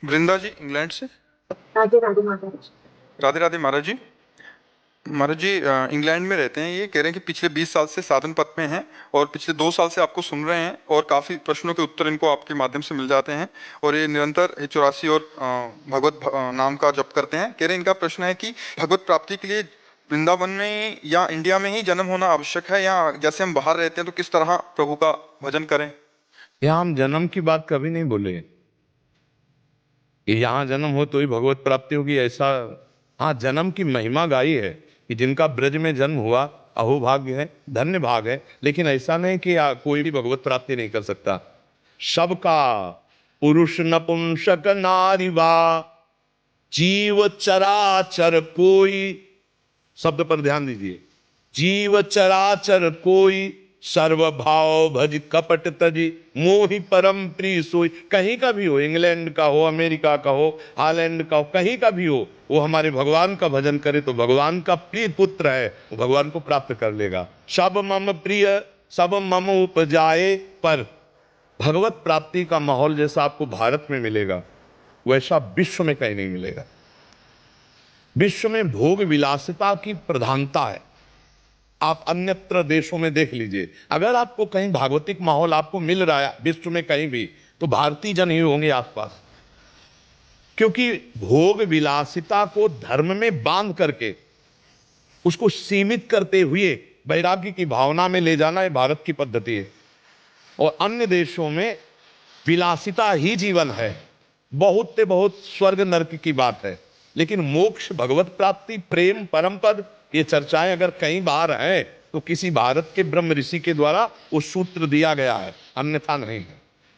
वृंदा जी England से। राधे राधे माता जी। राधे राधे महाराज जी। महाराज जी England में रहते हैं, ये कह रहे हैं कि पिछले 20 साल से साधन पथ में हैं और पिछले 2 साल से आपको सुन रहे हैं और काफ़ी प्रश्नों के उत्तर इनको आपके माध्यम से मिल जाते हैं और ये निरंतर 84 और भगवत नाम का जप करते हैं। कह रहे हैं इनका प्रश्न है कि भगवत प्राप्ति के लिए वृंदावन में या इंडिया में ही जन्म होना आवश्यक है, या जैसे हम बाहर रहते हैं तो किस तरह प्रभु का भजन करें? यहाँ हम जन्म की बात कभी नहीं बोले कि यहाँ जन्म हो तो ही भगवत प्राप्ति होगी, ऐसा। हाँ, जन्म की महिमा गाई है कि जिनका ब्रज में जन्म हुआ अहोभाग्य है, धन्य भाग है। लेकिन ऐसा नहीं कि कोई भी भगवत प्राप्ति नहीं कर सकता। सबका पुरुष नपुंसक नारी वा जीव चराचर कोई, शब्द पर ध्यान दीजिए। जीव चराचर कोई सर्वभाव भज कपट तजी मोहि परम प्रिय सोई। कहीं का भी हो, इंग्लैंड का हो, अमेरिका का हो, हालैंड का हो, कहीं का भी हो, वो हमारे भगवान का भजन करे तो भगवान का प्रिय पुत्र है, वो भगवान को प्राप्त कर लेगा। सब मम प्रिय सब मम उपजाए। पर भगवत प्राप्ति का माहौल जैसा आपको भारत में मिलेगा वैसा विश्व में कहीं नहीं मिलेगा। विश्व में भोग विलासिता की प्रधानता है। आप अन्यत्र देशों में देख लीजिए, अगर आपको कहीं भागवतिक माहौल आपको मिल रहा है विश्व में कहीं भी, तो भारतीय जन ही होंगे आसपास। क्योंकि भोग विलासिता को धर्म में बांध करके उसको सीमित करते हुए वैराग्य की भावना में ले जाना, ये भारत की पद्धति है। और अन्य देशों में विलासिता ही जीवन है, बहुत से बहुत स्वर्ग नरक की बात है। लेकिन मोक्ष, भगवत प्राप्ति, प्रेम, परम पद, ये चर्चाएं अगर कहीं बाहर हैं तो किसी भारत के ब्रह्म ऋषि के द्वारा वो सूत्र दिया गया है, अन्यथा नहीं है।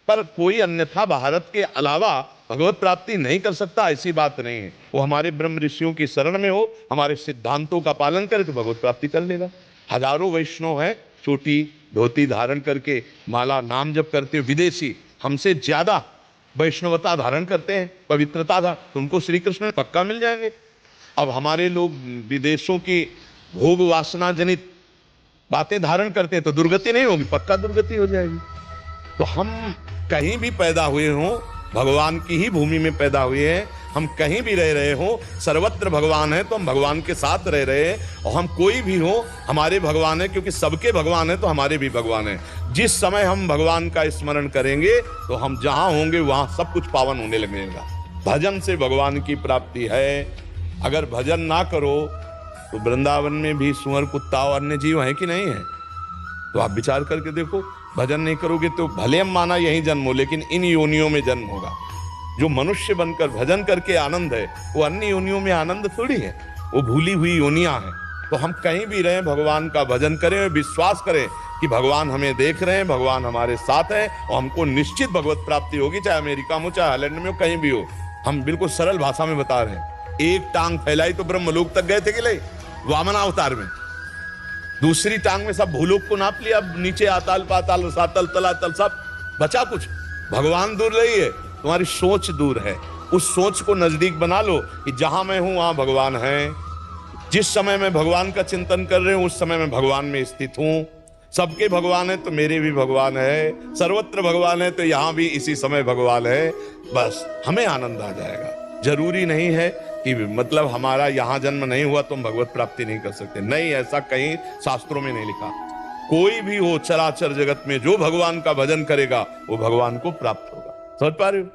पर कोई अन्यथा भारत के अलावा भगवत प्राप्ति नहीं कर सकता, ऐसी बात नहीं है। वो हमारे ब्रह्म ऋषियों की शरण में हो, हमारे सिद्धांतों का पालन करे तो भगवत प्राप्ति कर लेगा। हजारों वैष्णव हैं, छोटी धोती धारण करके माला नाम जप करते हो, विदेशी हमसे ज्यादा वैष्णवता धारण करते हैं, पवित्रता था, तुमको श्री कृष्ण पक्का मिल जाएंगे। अब हमारे लोग विदेशों की भोग वासना जनित बातें धारण करते हैं तो दुर्गति नहीं होगी, पक्का दुर्गति हो जाएगी। तो हम कहीं भी पैदा हुए हों, भगवान की ही भूमि में पैदा हुए हैं, हम कहीं भी रह रहे हो, सर्वत्र भगवान है तो हम भगवान के साथ रह रहे हैं। और हम कोई भी हो, हमारे भगवान है, क्योंकि सबके भगवान है तो हमारे भी भगवान है। जिस समय हम भगवान का स्मरण करेंगे तो हम जहां होंगे वहां सब कुछ पावन होने लगेगा। भजन से भगवान की प्राप्ति है। अगर भजन ना करो तो वृंदावन में भी सुअर, कुत्ता और अन्य जीव है कि नहीं है? तो आप विचार करके देखो। भजन नहीं करोगे तो भले हम माना यही जन्म हो, लेकिन इन योनियों में जन्म होगा। जो मनुष्य बनकर भजन करके आनंद है, वो अन्य योनियों में आनंद थोड़ी है, वो भूली हुई योनियां हैं। तो हम कहीं भी रहें, भगवान का भजन करें, विश्वास करें कि भगवान हमें देख रहे हैं, भगवान हमारे साथ है और हमको निश्चित भगवत प्राप्ति होगी, चाहे अमेरिका में हो, चाहे हालैंड में हो, कहीं भी हो। हम बिल्कुल सरल भाषा में बता रहे हैं। एक टांग फैलाई तो ब्रह्मलोक तक गए थे कि नहीं, वामनावतार में। दूसरी टांग में सब भूलोक को नाप लिया, अब नीचे आताल पाताल रसातल तलातल सब बचा कुछ। भगवान दूर नहीं है, तुम्हारी सोच दूर है। उस सोच को नजदीक बना लो कि जहां मैं हूं वहां भगवान है। जिस समय मैं भगवान का चिंतन कर रहे हूं उस समय मैं भगवान में स्थित हूं। सबके भगवान है तो मेरे भी भगवान है, सर्वत्र भगवान है तो यहां भी इसी समय भगवान है। बस हमें आनंद आ जाएगा। जरूरी नहीं है कि मतलब हमारा यहाँ जन्म नहीं हुआ तो हम भगवत प्राप्ति नहीं कर सकते, नहीं, ऐसा कहीं शास्त्रों में नहीं लिखा। कोई भी हो चराचर जगत में जो भगवान का भजन करेगा वो भगवान को प्राप्त होगा। समझ पा रहे हो?